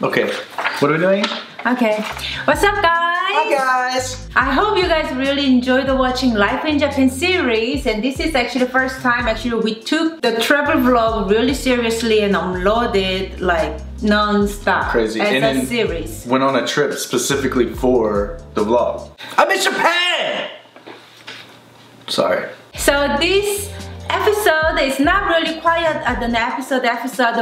Okay, what are we doing? Okay, what's up guys? Hi guys! I hope you guys really enjoyed the watching Life in Japan series, and this is actually the first time we took the travel vlog really seriously and uploaded like non-stop. Crazy. As and a series. Went on a trip specifically for the vlog. I'm in Japan! Sorry. So this episode is not really quite an episode,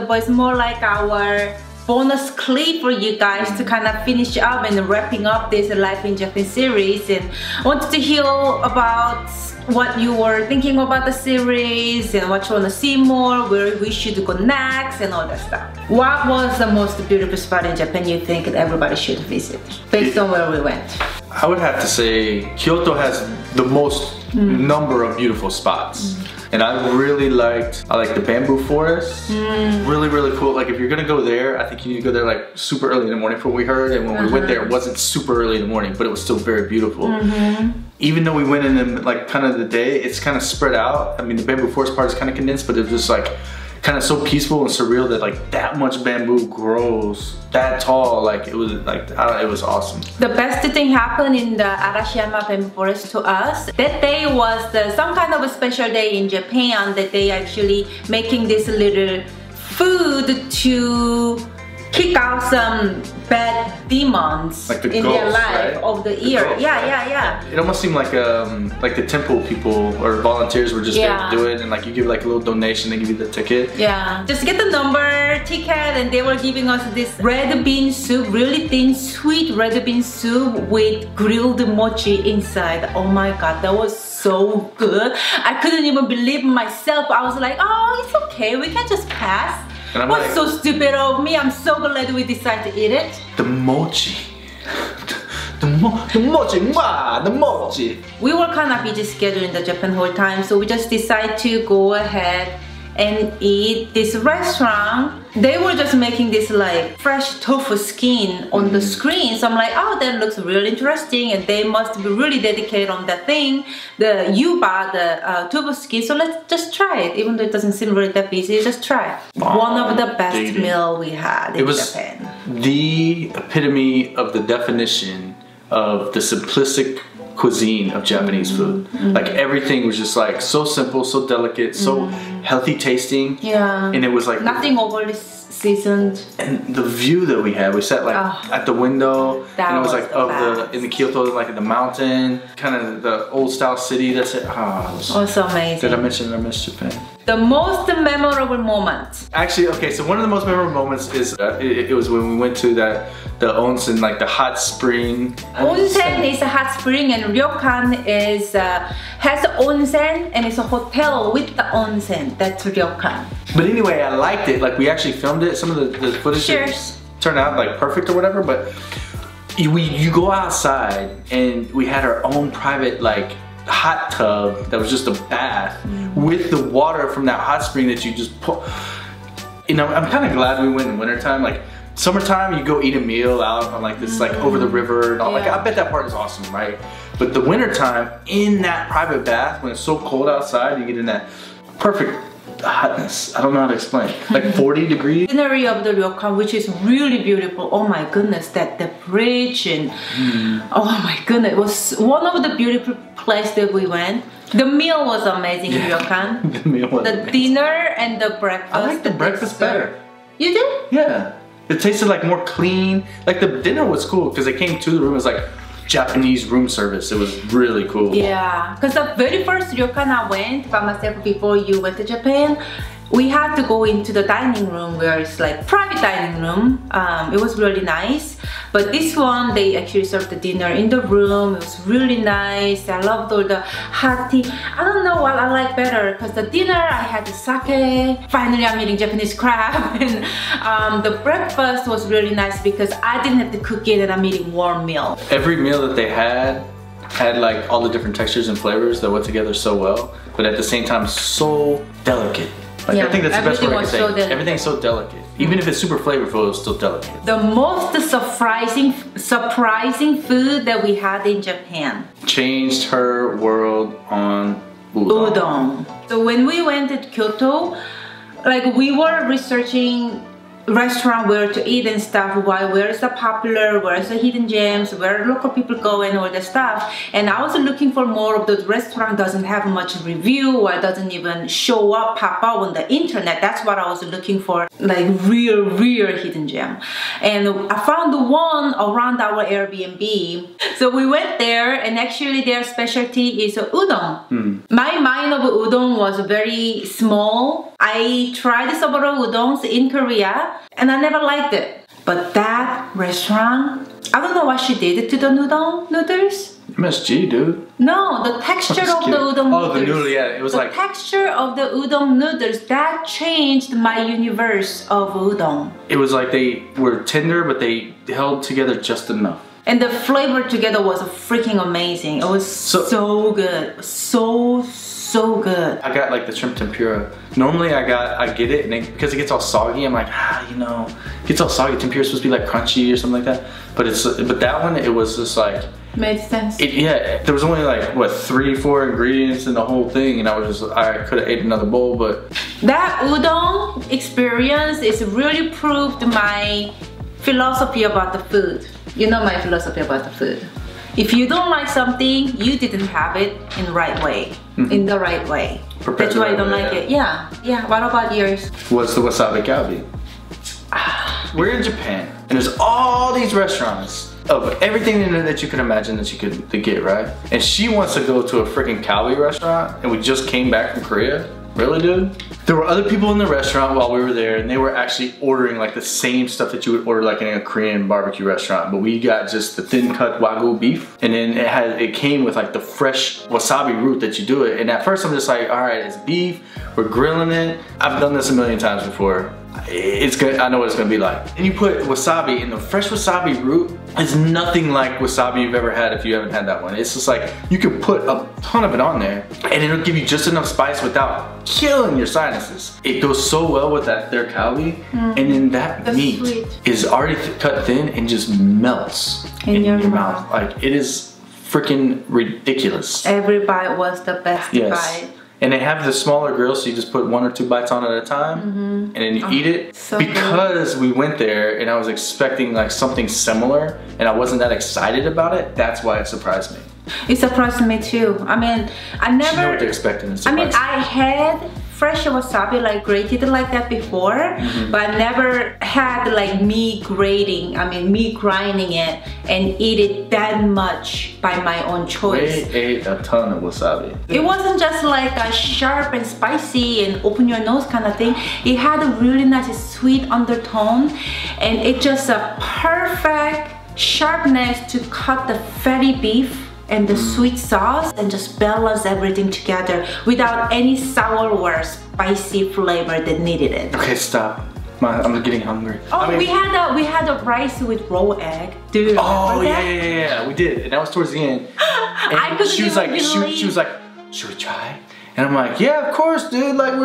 but it's more like our bonus clip for you guys to kind of finish up and wrapping up this Life in Japan series, and wanted to hear about what you were thinking about the series and what you want to see more, where we should go next and all that stuff. What was the most beautiful spot in Japan you think everybody should visit based on where we went? I would have to say Kyoto has the most number of beautiful spots. And I really liked the bamboo forest. Really cool. Like if you're gonna go there, I think you need to go there like super early in the morning from what we heard. And when we went there, it wasn't super early in the morning, but it was still very beautiful. Even though we went in like kind of the day, it's kind of spread out. I mean, the bamboo forest part is kind of condensed, but it was just like kind of so peaceful and surreal that like that much bamboo grows that tall. Like it was like, it was awesome. The best thing happened in the Arashiyama bamboo forest to us. That day was some kind of a special day in Japan, that they actually making this little food to kick out some bad demons like the in ghosts, their life, right? of the year. Ghosts, Yeah. It almost seemed like the temple people or volunteers were just there to do it, and like you give like a little donation, they give you the ticket. Yeah, just get the number, ticket, and they were giving us this red bean soup, really thin, sweet red bean soup with grilled mochi inside. Oh my god, that was so good. I couldn't even believe myself. I was like, oh, it's okay, we can just pass. And I'm What's like, so stupid of me? I'm so glad we decided to eat it. The mochi. The mochi. The mochi. We were kind of busy schedule in the Japan whole time, so we just decided to go ahead and eat this restaurant. They were just making this like fresh tofu skin on the screen. So I'm like, oh, that looks really interesting, and they must be really dedicated on that thing, the yuba, the tofu skin. So let's just try it, even though it doesn't seem really that busy. Just try it. One of the best meal we had in Japan. The epitome of the definition of the simplistic cuisine of Japanese food. Like everything was just like so simple, so delicate, so healthy tasting. Yeah. And it was like nothing overly seasoned. And the view that we had, we sat like at the window, and it was like in the Kyoto, like in the mountain, kind of the old style city. That's it. Oh, it was so amazing. Did I mention that I miss Japan? The most memorable moment. Actually, okay, so one of the most memorable moments is it was when we went to the onsen, like the hot spring. Onsen is a hot spring, and ryokan has onsen, and it's a hotel with the onsen. That's ryokan. But anyway, I liked it. Like we actually filmed it. Some of the footage turned out like perfect or whatever. But you go outside, and we had our own private like hot tub that was just a bath with the water from that hot spring that you just put. You know, I'm kind of glad we went in wintertime. Like summertime, you go eat a meal out on like this like over the river and all. Like I bet that part is awesome, right? But the wintertime in that private bath, when it's so cold outside, you get in that perfect hotness. I don't know how to explain. Like 40 degrees. Scenery of the ryokan, which is really beautiful. Oh my goodness, the bridge, and oh my goodness, it was one of the beautiful places that we went. The meal was amazing in ryokan. The meal was amazing. Dinner and the breakfast. I like the breakfast better. You did? Yeah. It tasted like more clean. Like the dinner was cool because they came to the room. It was like Japanese room service. It was really cool. Yeah, because the very first ryokan I went by myself before you went to Japan, we had to go into the dining room where it's like private dining room. It was really nice. But this one, they actually served the dinner in the room. It was really nice. I loved all the hot tea. I don't know what I like better, because the dinner I had the sake. Finally, I'm eating Japanese crab. And the breakfast was really nice because I didn't have to cook it, and I'm eating warm meal. Every meal that they had like all the different textures and flavors that went together so well, but at the same time so delicate. Like, yeah, I think that's the best word I can say. Everything's so delicate. Even if it's super flavorful, it's still delicate. The most surprising food that we had in Japan. Changed her world on udon. So when we went to Kyoto, like we were researching restaurant where to eat and stuff, where is the popular, where is the hidden gems, where local people go and all the stuff. And I was looking for more of those restaurant doesn't have much review or doesn't even show up, pop up on the internet. That's what I was looking for, like real hidden gem. And I found the one around our Airbnb. So we went there, and actually their specialty is udon. My mind of udon was very small. I tried several udons in Korea and I never liked it. But that restaurant, I don't know what she did to the noodles. MSG, dude. No, the texture of the udon noodles. Oh, the noodle, yeah. It was the texture of the udon noodles, that changed my universe of udon. It was like they were tender, but they held together just enough. And the flavor together was freaking amazing. It was so good. So good. I got like the shrimp tempura. Normally I get it, and because it gets all soggy, I'm like, you know, it gets all soggy. Tempura is supposed to be like crunchy or something like that. But that one, it was just like, made sense. Yeah, there was only like what 3-4 ingredients in the whole thing, and I could have ate another bowl, but that udon experience is really proved my philosophy about the food. You know my philosophy about the food. If you don't like something, you didn't have it in the right way. That's why I don't like it. Yeah. What about yours? What's the wasabi galbi? We're in Japan, and there's all these restaurants of everything in there that you can imagine that you could get, right? And she wants to go to a freaking galbi restaurant, and we just came back from Korea. Really, dude? There were other people in the restaurant while we were there, and they were actually ordering like the same stuff that you would order like in a Korean barbecue restaurant, but we got just the thin cut Wagyu beef, and then it came with like the fresh wasabi root that you do it. And at first I'm just like, all right, it's beef, we're grilling it. I've done this a million times before. It's good. I know what it's gonna be like. And you put wasabi, and the fresh wasabi root is nothing like wasabi you've ever had if you haven't had that one. It's just like you can put a ton of it on there, and it'll give you just enough spice without killing your sinuses. It goes so well with their kalbi, and then that meat is already cut thin and just melts in your mouth. Like, it is freaking ridiculous. Every bite was the best bite. And they have the smaller grill, so you just put 1 or 2 bites on at a time, and then you eat it. Because we went there and I was expecting like something similar, and I wasn't that excited about it, that's why it surprised me. It surprised me too. I mean, I never... You know what they're expecting. I mean, I had fresh wasabi like grated like that before, but I never had like me grinding it and eat it that much by my own choice. We ate a ton of wasabi. It wasn't just like a sharp and spicy and open your nose kind of thing. It had a really nice sweet undertone, and it just a perfect sharpness to cut the fatty beef and the sweet sauce, and just balance everything together without any sour or spicy flavor that needed it. Okay, stop. I'm getting hungry. Oh, I mean, we had a rice with raw egg. Dude, oh yeah, we did, and that was towards the end. And she was like, should we try? And I'm like, yeah, of course, dude. Like,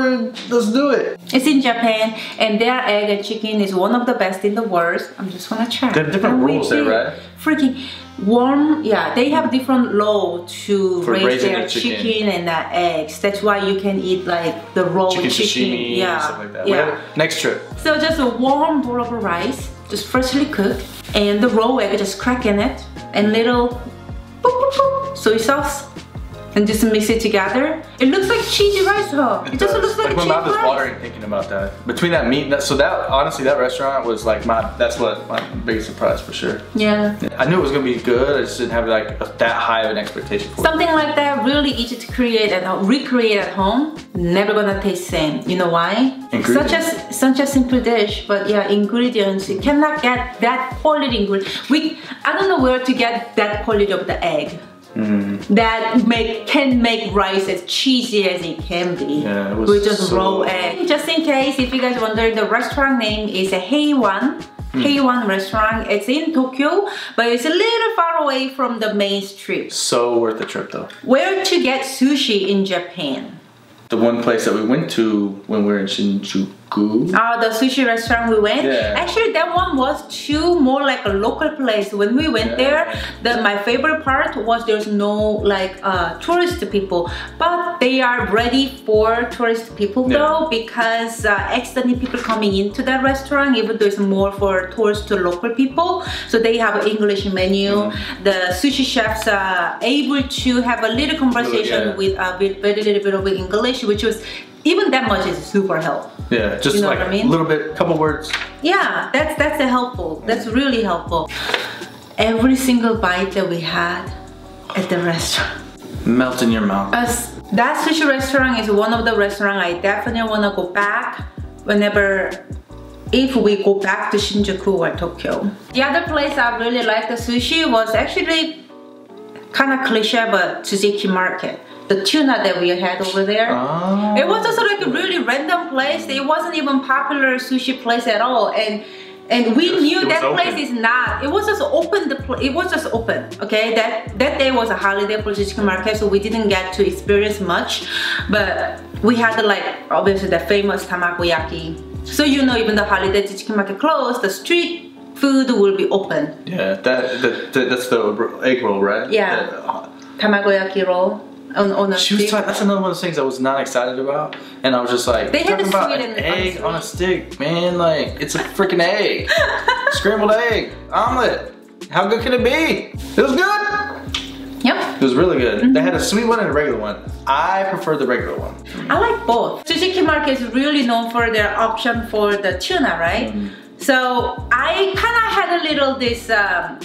let's do it. It's in Japan, and their egg and chicken is one of the best in the world. I'm just wanna try. They have different rules there, right? Freaking warm, yeah. They have different law to raise their chicken and eggs. That's why you can eat like the raw chicken, sashimi, and stuff like that. Yeah. Next trip. So just a warm bowl of rice, just freshly cooked, and the raw egg just crack in it, and little boop, boop, boop, soy sauce. And just mix it together. It looks like cheesy rice, huh? It just looks like cheesy rice. My mouth is watering thinking about that. Between that meat, honestly, that restaurant was like that's what my biggest surprise for sure. Yeah. I knew it was gonna be good. I just didn't have like that high of an expectation for it. Something like that really easy to create and recreate at home. Never gonna taste same. You know why? Such a simple dish, but yeah, ingredients. You cannot get that quality ingredient. I don't know where to get that quality of the egg. That can make rice as cheesy as it can be, with just raw egg. Just in case, if you guys wonder, the restaurant name is Heiwan restaurant. It's in Tokyo, but it's a little far away from the main street. So worth the trip though. Where to get sushi in Japan? The one place that we went to when we were in Shinjuku. The sushi restaurant we went. Yeah. Actually, that one was too more like a local place. When we went there, my favorite part was there's no like tourist people, but they are ready for tourist people though, because accidentally people coming into that restaurant, even though it's more for tourist to local people. So they have an English menu. The sushi chefs are able to have a little conversation with very little bit of English, which was even that much is super helpful. Yeah, just like a little bit, couple words. Yeah, that's helpful. That's really helpful. Every single bite that we had at the restaurant melt in your mouth. That sushi restaurant is one of the restaurants I definitely want to go back if we go back to Shinjuku or Tokyo. The other place I really liked the sushi was actually kind of cliche, but Tsuchiki Market. The tuna that we had over there. It was just like a really random place. It wasn't even popular sushi place at all. And we knew that place is not. It was just open. It was just open. Okay, that day was a holiday for Tsuchiki Market, so we didn't get to experience much. But we had like obviously the famous tamagoyaki. So you know, even the holiday Tsuchiki Market closed, the street food will be open. Yeah, that's the egg roll, right? Yeah, tamagoyaki roll. On a stick. That's another one of those things I was not excited about, and I was just like, they had talking about an egg on a stick, man. Like, it's a freaking egg, scrambled egg, omelet. How good can it be? It was good. Yep. It was really good. They had a sweet one and a regular one. I prefer the regular one. I like both. Tsuchiki Market is really known for their option for the tuna, right? So I kind of had a little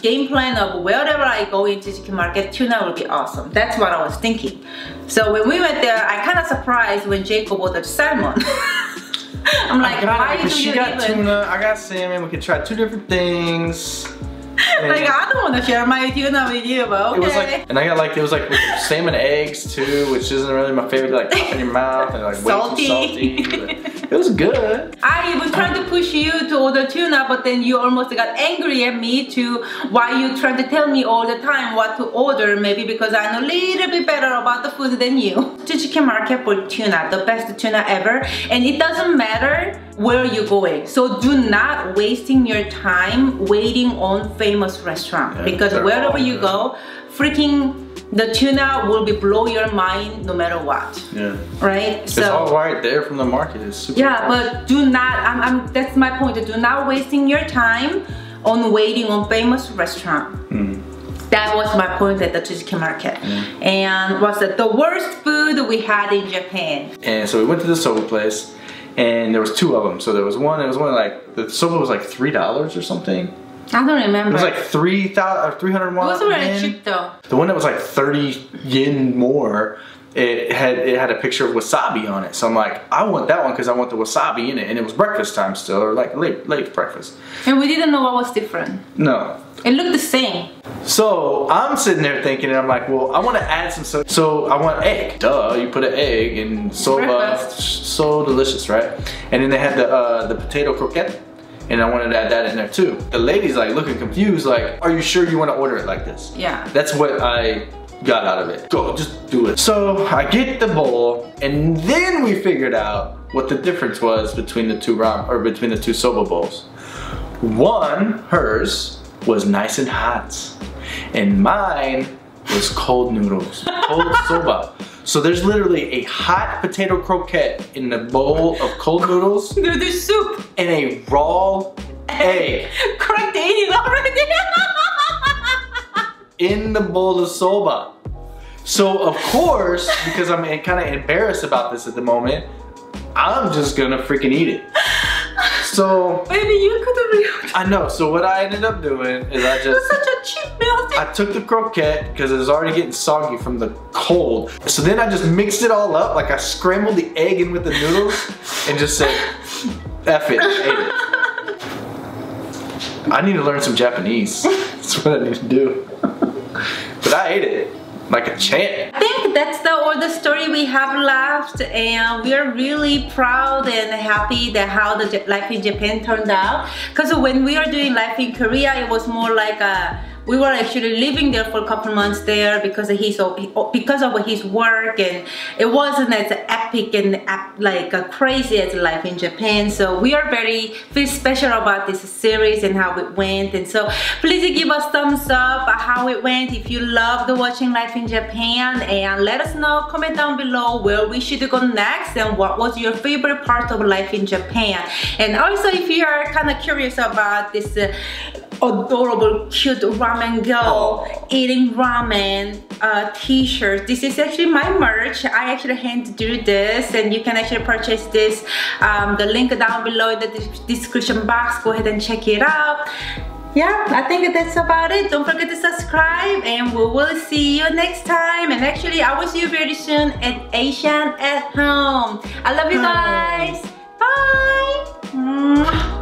game plan of wherever I go into Tsuchiki Market, tuna will be awesome. That's what I was thinking. So when we went there, I kind of surprised when Jacob ordered salmon. I'm like, why do you got tuna, I got salmon. We can try two different things. Like, I don't want to share my tuna with you, but okay. It was like, and I got like, it was like with salmon eggs too, which isn't really my favorite, like pop in your mouth and like salty. Way too salty. It was good. I even tried to push you to order tuna, but then you almost got angry at me to why you trying to tell me all the time what to order, maybe because I know a little bit better about the food than you. Tsuchiki Market for tuna, the best tuna ever, and it doesn't matter where you're going. So do not wasting your time waiting on famous restaurant, because wherever you go, freaking the tuna will be blow your mind no matter what. Yeah. Right? It's all right there from the market. It's super fast. But do not, that's my point. Do not wasting your time on waiting on famous restaurant. That was my point at the Tsuchiki Market. And was the worst food we had in Japan. And so we went to the soba place, and there was two of them. So there was one like, the soba was like $3 or something. I don't remember. It was like 300 won. It was really cheap though. The one that was like 30 yen more, it had a picture of wasabi on it. So I'm like, I want that one because I want the wasabi in it. And it was breakfast time still, or like late breakfast. And we didn't know what was different. No. It looked the same. So I'm sitting there thinking, and I'm like, well, I want to add some soda. So I want egg. Duh, you put an egg in soba. Breakfast. So delicious, right? And then they had the potato croquette. And I wanted to add that in there too. The lady's like looking confused, like, are you sure you want to order it like this? Yeah. That's what I got out of it. Go, just do it. So I get the bowl, and then we figured out what the difference was between the two soba bowls. One, hers, was nice and hot, and mine was cold noodles, cold soba. So there's literally a hot potato croquette in the bowl of cold noodles. Noodle soup. And a raw egg. Correct eating already. In the bowl of soba. So of course, because I'm kind of embarrassed about this at the moment, I'm just gonna freaking eat it. So maybe you could have. I know. So what I ended up doing is I just. It was such a cheap meal. I took the croquette because it was already getting soggy from the cold. So then I just mixed it all up. Like I scrambled the egg in with the noodles and just said, F it, ate it. I need to learn some Japanese. That's what I need to do. But I ate it. Like a champ. I think that's all the story we have left, and we are really proud and happy that how the life in Japan turned out. Because when we were doing life in Korea, it was more like we were actually living there for a couple months there because of his work, and it wasn't as epic and like crazy as life in Japan. So we are feel special about this series and how it went. And so please give us thumbs up how it went if you loved watching life in Japan, and let us know, comment down below where we should go next and what was your favorite part of life in Japan. And also if you are kind of curious about this adorable cute ramen girl eating ramen t-shirt, this is actually my merch. I actually hand drew this, and you can actually purchase this. The link down below in the description box. Go ahead and check it out. Yeah, I think that's about it. Don't forget to subscribe, and we will see you next time. And actually I will see you very soon at Asian at Home. I love you guys. Bye.